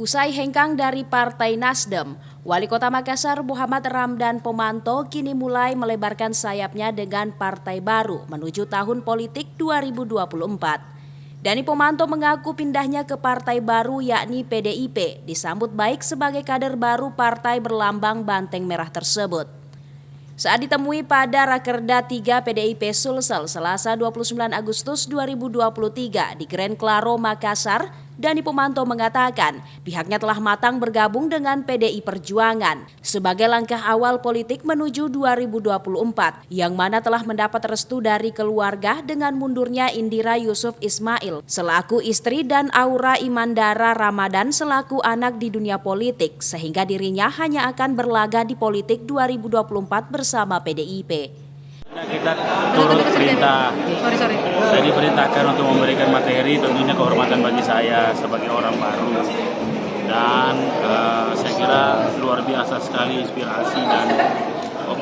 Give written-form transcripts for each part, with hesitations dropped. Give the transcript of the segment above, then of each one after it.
Usai hengkang dari Partai Nasdem, Wali Kota Makassar Muhammad Ramdan Pomanto kini mulai melebarkan sayapnya dengan partai baru menuju tahun politik 2024. Dani Pomanto mengaku pindahnya ke partai baru yakni PDIP disambut baik sebagai kader baru partai berlambang banteng merah tersebut. Saat ditemui pada Rakerda 3 PDIP Sulsel Selasa 29 Agustus 2023 di Grand Claro, Makassar, Dani Pomanto mengatakan pihaknya telah matang bergabung dengan PDI Perjuangan sebagai langkah awal politik menuju 2024 yang mana telah mendapat restu dari keluarga dengan mundurnya Indira Yusuf Ismail selaku istri dan Aura Imandara Ramadan selaku anak di dunia politik sehingga dirinya hanya akan berlaga di politik 2024 bersama PDIP. Kita turut perintah, saya diperintahkan untuk memberikan materi tentunya kehormatan bagi saya sebagai orang baru dan saya kira luar biasa sekali inspirasi dan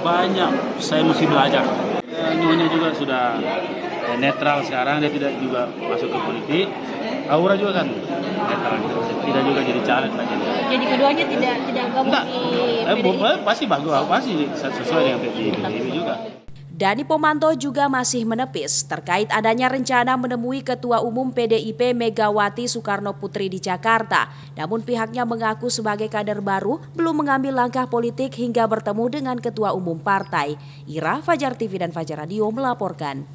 banyak saya mesti belajar. Nyonya juga sudah netral sekarang, dia tidak juga masuk ke politik. Aura juga kan netral, tidak juga jadi caleg lagi. Jadi keduanya tidak gabung di PDIP? Pasti bagus, pasti sesuai dengan PDIP juga. Dani Pomanto juga masih menepis terkait adanya rencana menemui Ketua Umum PDIP Megawati Soekarno Putri di Jakarta. Namun pihaknya mengaku sebagai kader baru belum mengambil langkah politik hingga bertemu dengan Ketua Umum partai. Ira, Fajar TV dan Fajar Radio melaporkan.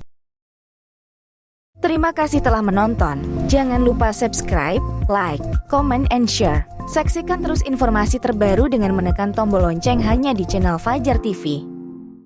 Terima kasih telah menonton. Jangan lupa subscribe, like, comment, and share. Saksikan terus informasi terbaru dengan menekan tombol lonceng hanya di channel Fajar TV.